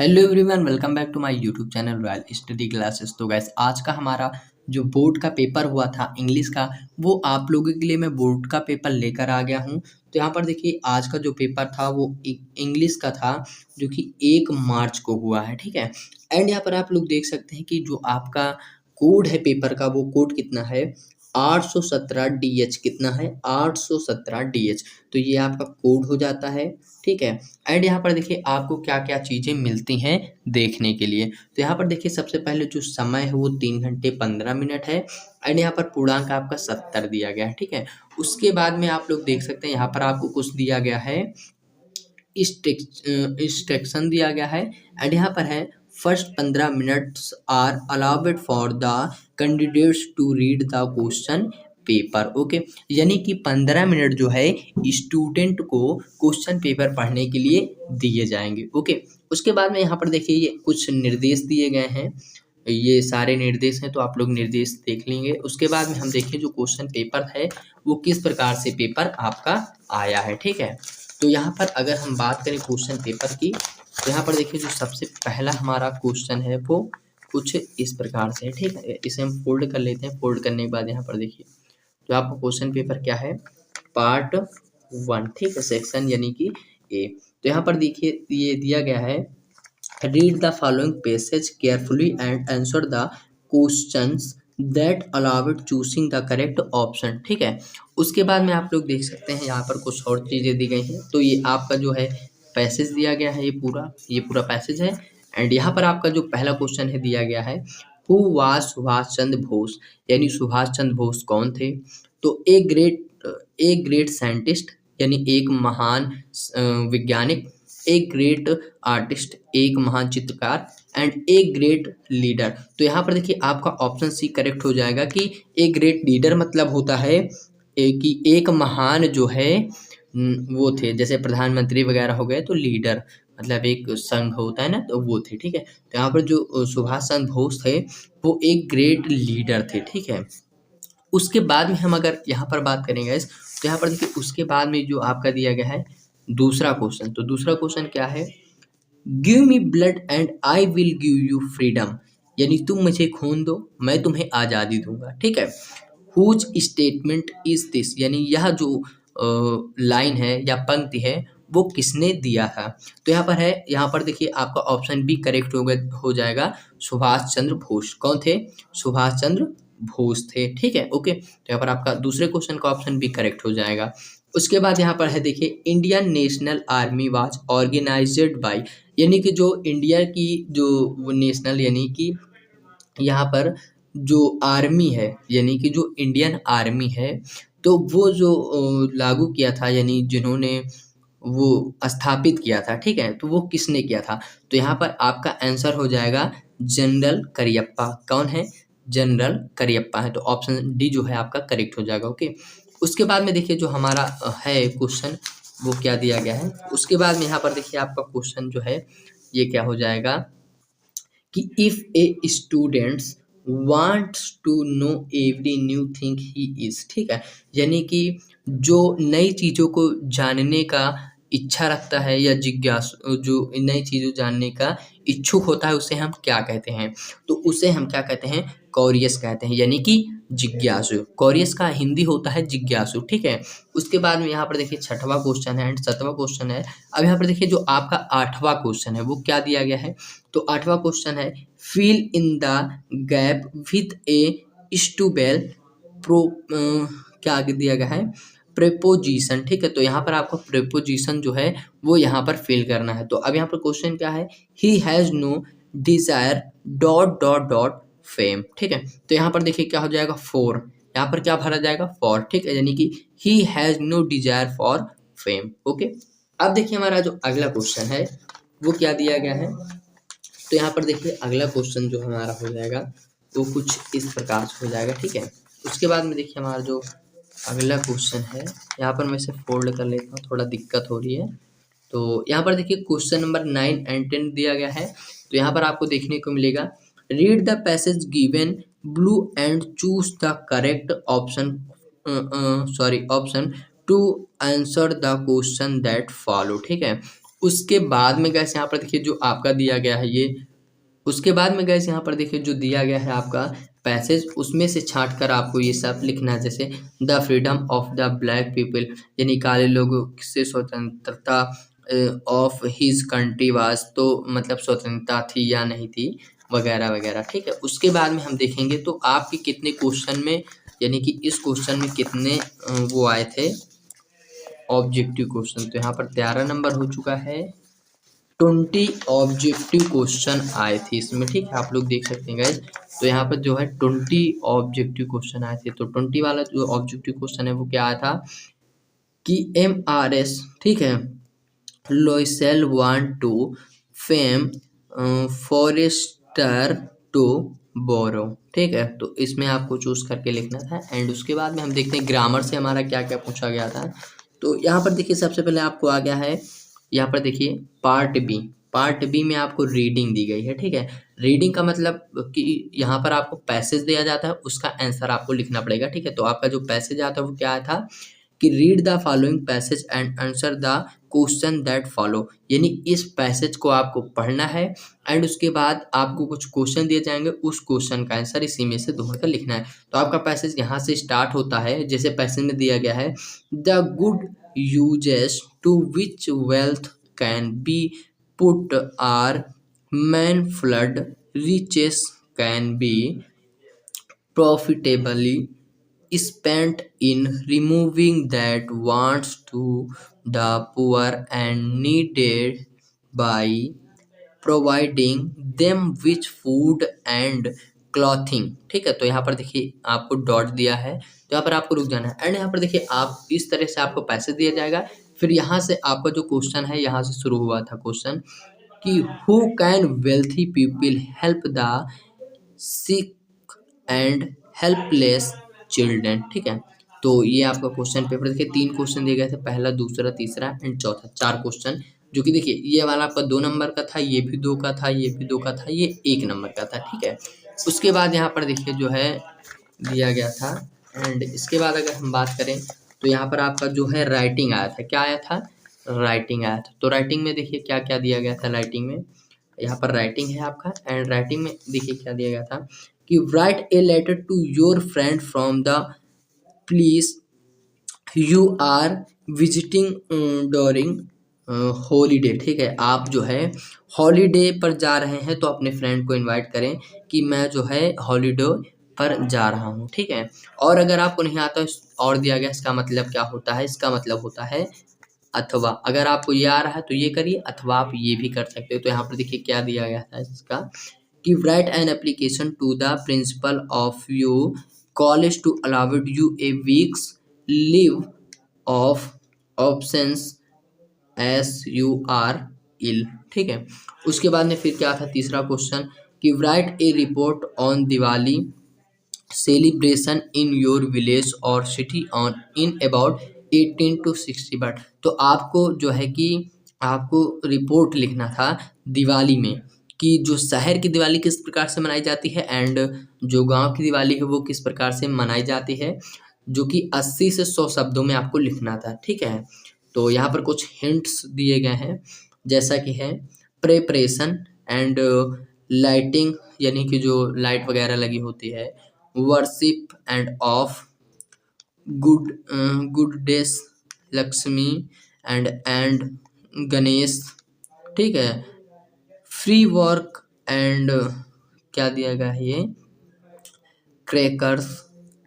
Hello everyone, welcome back to my YouTube channel Royal Study Classes. तो guys, आज का हमारा जो बोर्ड का पेपर हुआ था इंग्लिश का, वो आप लोगों के लिए मैं बोर्ड का पेपर लेकर आ गया हूँ। तो यहाँ पर देखिए, आज का जो पेपर था वो इंग्लिश का था, जो कि 1 मार्च को हुआ है। ठीक है। एंड यहाँ पर आप लोग देख सकते हैं कि जो आपका कोड है पेपर का, वो कोड कितना है, 817 DH। कितना है, 817 DH। तो ये आपका कोड हो जाता है। ठीक है। एंड यहाँ पर देखिए आपको क्या क्या चीज़ें मिलती हैं देखने के लिए। तो यहाँ पर देखिए, सबसे पहले जो समय है वो 3 घंटे 15 मिनट है। एंड यहाँ पर पूर्णांक आपका 70 दिया गया है। ठीक है। उसके बाद में आप लोग देख सकते हैं, यहाँ पर आपको कुछ दिया गया है, इंस्ट्रक्शन दिया गया है। एंड यहाँ पर है, first 15 minutes are allowed for the candidates to read the question paper. Okay. यानी कि 15 मिनट जो है स्टूडेंट को क्वेश्चन पेपर पढ़ने के लिए दिए जाएंगे। ओके। उसके बाद में यहाँ पर देखिए, ये कुछ निर्देश दिए गए हैं। ये सारे निर्देश हैं, तो आप लोग निर्देश देख लेंगे। उसके बाद में हम देखें जो क्वेश्चन पेपर है वो किस प्रकार से पेपर आपका आया है। ठीक है। तो यहाँ पर अगर हम बात करें क्वेश्चन पेपर की, तो यहाँ पर देखिए जो सबसे पहला हमारा क्वेश्चन है वो कुछ इस प्रकार से है। ठीक है। इसे हम फोल्ड कर लेते हैं। फोल्ड करने के बाद यहाँ पर देखिए जो आपका क्वेश्चन पेपर क्या है, पार्ट 1। ठीक है, सेक्शन यानी कि ए। तो यहाँ पर देखिए ये दिया गया है, read the following passage carefully and answer the questions that allowed choosing the correct option. ठीक है। उसके बाद में आप लोग देख सकते हैं यहाँ पर कुछ और चीज़ें दी गई हैं। तो ये आपका जो है पैसेज दिया गया है, ये पूरा पैसेज है। एंड यहाँ पर आपका जो पहला क्वेश्चन है दिया गया है, हु वाज सुभाष चंद्र बोस, यानी सुभाष चंद्र बोस कौन थे। तो ए ग्रेट साइंटिस्ट, यानी एक महान वैज्ञानिक, एक ग्रेट आर्टिस्ट, एक महान चित्रकार, एंड एक ग्रेट लीडर। तो यहाँ पर देखिए आपका ऑप्शन सी करेक्ट हो जाएगा कि एक ग्रेट लीडर मतलब होता है कि एक महान जो है वो थे, जैसे प्रधानमंत्री वगैरह हो गए तो लीडर मतलब एक संघ होता है ना, तो वो थे। ठीक है। तो यहाँ पर जो सुभाष चंद्र बोस थे वो एक ग्रेट लीडर थे। ठीक है। उसके बाद में हम अगर यहाँ पर बात करेंगे तो यहाँ पर देखिए उसके बाद में जो आपका दिया गया है दूसरा क्वेश्चन। तो दूसरा क्वेश्चन क्या है, give me blood and I will give you freedom, यानी तुम मुझे खून दो, मैं तुम्हें आज़ादी दूंगा। ठीक है। हुज स्टेटमेंट इज दिस, यानी यह जो लाइन है या पंक्ति है वो किसने दिया था। तो यहाँ पर है, यहाँ पर देखिए आपका ऑप्शन बी करेक्ट हो जाएगा, सुभाष चंद्र बोस। कौन थे, सुभाष चंद्र बोस थे। ठीक है। ओके। तो यहाँ पर आपका दूसरे क्वेश्चन का ऑप्शन बी करेक्ट हो जाएगा। उसके बाद यहाँ पर है देखिए, Indian National Army was organised by, यानी कि जो इंडिया की जो नेशनल यानी कि यहाँ पर जो आर्मी है, यानी कि जो इंडियन आर्मी है, तो वो जो लागू किया था, यानी जिन्होंने वो स्थापित किया था। ठीक है। तो वो किसने किया था। तो यहाँ पर आपका आंसर हो जाएगा जनरल करियप्पा। कौन है, जनरल करियप्पा है। तो ऑप्शन डी जो है आपका करेक्ट हो जाएगा। ओके। उसके बाद में देखिए जो हमारा है क्वेश्चन वो क्या दिया गया है। उसके बाद में यहाँ पर देखिए आपका क्वेश्चन जो है ये क्या हो जाएगा कि if a students wants to know every new thing he is. ठीक है। यानी कि जो नई चीज़ों को जानने का इच्छा रखता है या जिज्ञासु, जो नई चीज़ों जानने का इच्छुक होता है, उसे हम क्या कहते हैं। तो उसे हम क्या कहते हैं, कॉरियस कहते हैं, यानी कि जिज्ञासु। कॉरियस का हिंदी होता है जिज्ञासु। ठीक है। उसके बाद में यहाँ पर देखिए छठवां क्वेश्चन है एंड सातवां क्वेश्चन है। अब यहाँ पर देखिए जो आपका आठवां क्वेश्चन है वो क्या दिया गया है। तो आठवां क्वेश्चन है, fill in the gap with a suitable pro क्या आगे दिया गया है, प्रेपोजिशन। ठीक है। तो यहाँ पर आपको प्रेपोजिशन जो है वो यहाँ पर फिल करना है। तो अब यहाँ पर क्वेश्चन क्या है, he has no desire dot dot dot fame. ठीक है। तो यहाँ पर देखिए क्या हो जाएगा, फॉर, यहाँ पर क्या भरा जाएगा, फॉर। ठीक है। यानी कि he has no desire for fame. Okay. अब देखिए हमारा जो अगला क्वेश्चन है वो क्या दिया गया है। तो यहाँ पर देखिए अगला क्वेश्चन जो हमारा हो जाएगा वो कुछ इस प्रकार से हो जाएगा। ठीक है। उसके बाद में देखिए हमारा जो अगला क्वेश्चन है, यहाँ पर मैं इसे फोल्ड कर लेता हूँ, थोड़ा दिक्कत हो रही है। तो यहाँ पर देखिए क्वेश्चन नंबर 9 एंड 10 दिया गया है। तो यहाँ पर आपको देखने को मिलेगा, read the passage given below and choose the correct option option to answer the question that follow. ठीक है। उसके बाद में गैस यहाँ पर देखिए जो आपका दिया गया है ये, उसके बाद में गैस यहाँ पर देखिए जो दिया गया है आपका पैसेज, उसमें से छांट कर आपको ये सब लिखना है। जैसे the freedom of the black people, यानी काले लोगों से स्वतंत्रता ऑफ हिज कंट्री वाज, तो मतलब स्वतंत्रता थी या नहीं थी, वगैरह वगैरह। ठीक है, उसके बाद में हम देखेंगे तो आपके कितने क्वेश्चन में, यानी कि इस क्वेश्चन में कितने वो आए थे ऑब्जेक्टिव क्वेश्चन। तो यहाँ पर 13 नंबर हो चुका है, 20 ऑब्जेक्टिव क्वेश्चन आए थे इसमें। ठीक है, आप लोग देख सकते हैं गाइज। तो यहाँ पर जो है 20 ऑब्जेक्टिव क्वेश्चन आए थे। तो 20 वाला जो ऑब्जेक्टिव क्वेश्चन है वो क्या आया था कि MRS, ठीक है, Loisel want to fame Forestier to borrow. ठीक है, तो इसमें आपको चूज करके लिखना था। एंड उसके बाद में हम देखते हैं ग्रामर से हमारा क्या क्या पूछा गया था। तो यहाँ पर देखिए सबसे पहले आपको आ गया है, यहाँ पर देखिए पार्ट बी में आपको रीडिंग दी गई है। ठीक है, रीडिंग का मतलब कि यहाँ पर आपको पैसेज दिया जाता है, उसका आंसर आपको लिखना पड़ेगा। ठीक है, तो आपका जो पैसेज आता है वो क्या था कि read the following passage and answer the question that follow, यानी इस पैसेज को आपको पढ़ना है एंड उसके बाद आपको कुछ क्वेश्चन दिए जाएंगे, उस क्वेश्चन का आंसर इसी में से ढूंढ कर लिखना है। तो आपका पैसेज यहाँ से स्टार्ट होता है, जैसे पैसेज में दिया गया है the good uses to which wealth can be put are manifold riches can be profitably spent in removing that wants to the poor and needed by providing them with food and clothing। ठीक है, तो यहाँ पर देखिए आपको dot दिया है, तो यहाँ पर आपको रुक जाना है। एंड यहाँ पर देखिए आप इस तरह से आपको पैसे दिया जाएगा। फिर यहाँ से आपका जो क्वेश्चन है, यहाँ से शुरू हुआ था क्वेश्चन कि who can wealthy people help the sick and helpless children. ठीक है, तो ये आपका क्वेश्चन पेपर देखिए 3 क्वेश्चन दिए गए थे, पहला, दूसरा, तीसरा एंड चौथा, 4 क्वेश्चन। जो कि देखिए ये वाला आपका 2 नंबर का था, ये भी 2 का था, ये भी 2 का था, ये 1 नंबर का था। ठीक है, उसके बाद यहाँ पर देखिए जो है दिया गया था। एंड इसके बाद अगर हम बात करें तो यहाँ पर आपका जो है राइटिंग आया था। क्या आया था? राइटिंग आया था। तो राइटिंग में देखिए क्या क्या दिया गया था राइटिंग में। यहाँ पर राइटिंग है आपका, एंड राइटिंग में देखिए क्या दिया गया था कि write a letter to your friend from the place you are visiting during holiday. ठीक है, आप जो है हॉलीडे पर जा रहे हैं तो अपने फ्रेंड को इनवाइट करें कि मैं जो है हॉलीडे पर जा रहा हूँ। ठीक है, और अगर आपको नहीं आता और दिया गया, इसका मतलब क्या होता है? इसका मतलब होता है अथवा। अगर आपको ये आ रहा है तो ये करिए, अथवा आप ये भी कर सकते हो। तो यहाँ पर देखिए क्या दिया गया था इसका कि write an application to the principal of your college to allowed you a weeks leave of absence as you are ill. ठीक है, उसके बाद में फिर क्या था तीसरा क्वेश्चन कि write a report on Diwali celebration in your village और city on in about 18 to 60 word. तो आपको जो है कि आपको रिपोर्ट लिखना था दिवाली में कि जो शहर की दिवाली किस प्रकार से मनाई जाती है एंड जो गांव की दिवाली है वो किस प्रकार से मनाई जाती है, जो कि 80 से 100 शब्दों में आपको लिखना था। ठीक है, तो यहाँ पर कुछ हिंट्स दिए गए हैं, जैसा कि है प्रेपरेशन एंड लाइटिंग, यानी कि जो लाइट वगैरह लगी होती है, worship end of goodness Lakshmi and Ganesh. ठीक है, फ्री वर्क एंड क्या दिया गया है ये crackers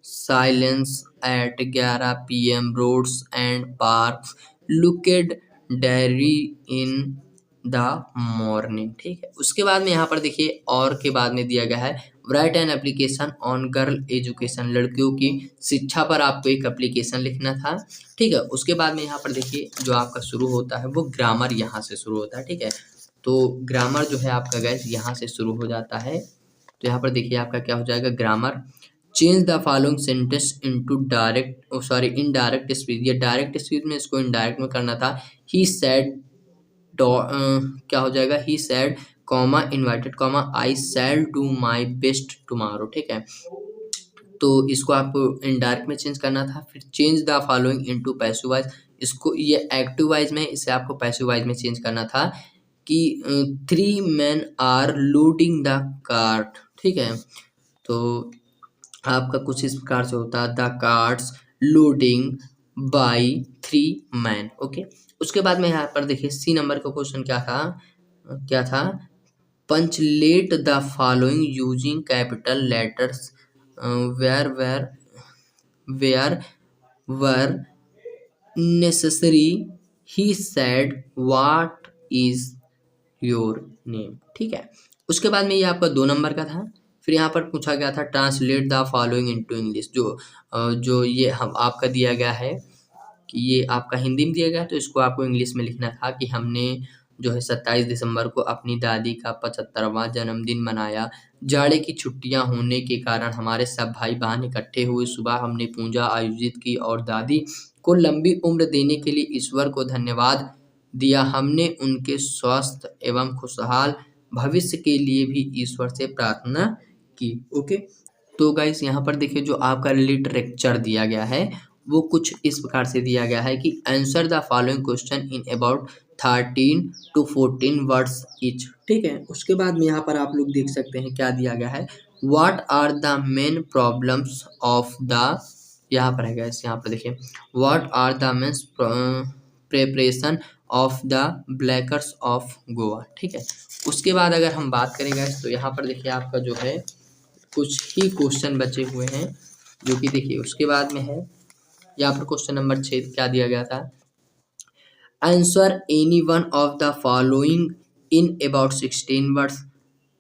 silence at 11 PM roads and parks looked dreary in the morning. ठीक है, उसके बाद में यहाँ पर देखिए और के बाद में दिया गया है right an application on girl education, लड़कियों की शिक्षा पर आपको एक एप्लीकेशन लिखना था। ठीक है, उसके बाद में यहाँ पर देखिए जो आपका शुरू होता है वो ग्रामर यहाँ से शुरू होता है। ठीक है, तो ग्रामर जो है आपका गैस यहाँ से शुरू हो जाता है। तो यहाँ पर देखिए आपका क्या हो जाएगा grammar, change the following sentence into indirect speech. ये डायरेक्ट स्पीच में इसको इनडायरेक्ट में करना था। ही सेड क्या हो जाएगा he said comma invited comma I shall do my best tomorrow. ठीक है, तो इसको आपको इनडायरेक्ट में चेंज करना था। फिर change the following into passive voice, इसको ये एक्टिव वाइज में, इसे आपको पैसिव वाइज में चेंज करना था कि 3 men are loading the cart, ठीक है। तो आपका कुछ इस प्रकार से होता है, the carts loading by 3 men, okay. उसके बाद में यहाँ पर देखिए सी नंबर का क्वेश्चन क्या था, punctuate the following using capital letters wherever necessary, he said what is your name, ठीक है। उसके बाद में ये आपका 2 नंबर का था। फिर यहाँ पर पूछा गया था translate the following into English, जो ये हम आपका दिया गया है कि ये आपका हिंदी में दिया गया, तो इसको आपको इंग्लिश में लिखना था कि हमने जो है 27 दिसंबर को अपनी दादी का 75वां जन्मदिन मनाया। जाड़े की छुट्टियां होने के कारण हमारे सब भाई बहन इकट्ठे हुए। सुबह हमने पूजा आयोजित की और दादी को लंबी उम्र देने के लिए ईश्वर को धन्यवाद दिया। हमने उनके स्वस्थ एवं खुशहाल भविष्य के लिए भी ईश्वर से प्रार्थना की, ओके। तो गाइस यहाँ पर देखिए जो आपका लिटरेचर दिया गया है वो कुछ इस प्रकार से दिया गया है कि answer the following question in about 13 to 14 words each, ठीक है। उसके बाद में यहाँ पर आप लोग देख सकते हैं क्या दिया गया है, what are the main problems of the, यहाँ पर है गाइस, यहाँ पर देखिए what are the main preparation of the bakers of Goa, ठीक है। उसके बाद अगर हम बात करें गाइस तो यहाँ पर देखिए आपका जो है कुछ ही क्वेश्चन बचे हुए हैं जो कि देखिए उसके बाद में है। यहाँ पर क्वेश्चन नंबर 6 क्या दिया गया था, answer any one of the following in about 16 words.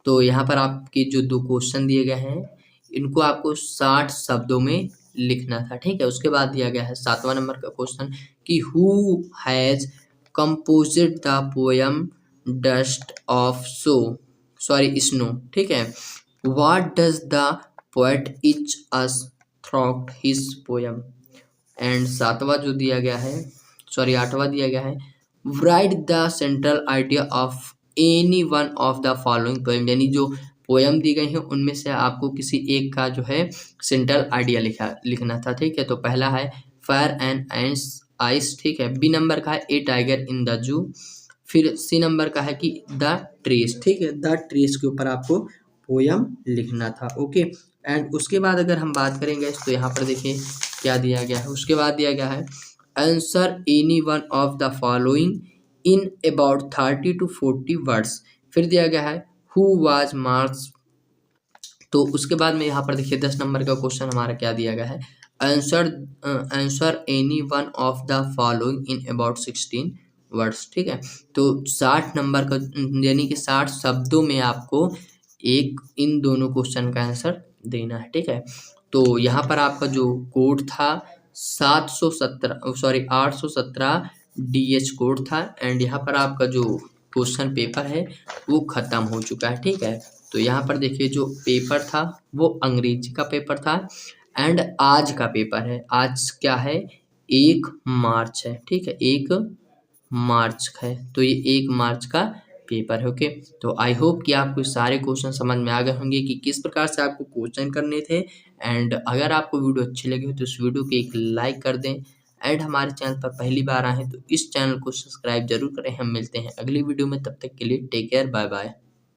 तो यहाँ पर आपके जो 2 क्वेश्चन दिए गए हैं इनको आपको 60 शब्दों में लिखना था, ठीक है। उसके बाद दिया गया है 7वां नंबर का क्वेश्चन कि who has composed the poem dust of snow, ठीक है। What does the poet teach us throughout his poem. And 7वां जो दिया गया है, 8वां दिया गया है, write the central idea of any one of the following poem, यानी जो पोएम दी गई है उनमें से आपको किसी एक का जो है सेंट्रल आइडिया लिखना था, ठीक है। तो पहला है फायर एंड आइस, ठीक है। बी नंबर का है ए टाइगर इन द जू। फिर सी नंबर का है कि द ट्रीज, ठीक है, द ट्रीज के ऊपर आपको पोयम लिखना था, ओके। एंड उसके बाद अगर हम बात करेंगे तो यहाँ पर देखिए क्या दिया गया है। उसके बाद दिया गया है answer any one of the following in about 30 to 40 words. फिर दिया गया है हु वाज मार्क्स। तो उसके बाद में यहाँ पर देखिए 10 नंबर का क्वेश्चन हमारा क्या दिया गया है, answer any one of the following in about 16 words, ठीक है। तो 60 नंबर का यानी कि 60 शब्दों में आपको इन दोनों क्वेश्चन का आंसर देना है, ठीक है। तो यहाँ पर आपका जो कोड था 817 DH कोड था। एंड यहाँ पर आपका जो क्वेश्चन पेपर है वो ख़त्म हो चुका है, ठीक है। तो यहाँ पर देखिए जो पेपर था वो अंग्रेजी का पेपर था एंड आज का पेपर है। आज क्या है, 1 मार्च है, ठीक है, 1 मार्च है। तो ये 1 मार्च का पेपर है, ओके। तो आई होप कि आपको सारे क्वेश्चन समझ में आ गए होंगे कि किस प्रकार से आपको क्वेश्चन करने थे। एंड अगर आपको वीडियो अच्छी लगी हो तो इस वीडियो को एक लाइक कर दें। एंड हमारे चैनल पर पहली बार आए हैं तो इस चैनल को सब्सक्राइब जरूर करें। हम मिलते हैं अगली वीडियो में, तब तक के लिए टेक केयर, बाय बाय।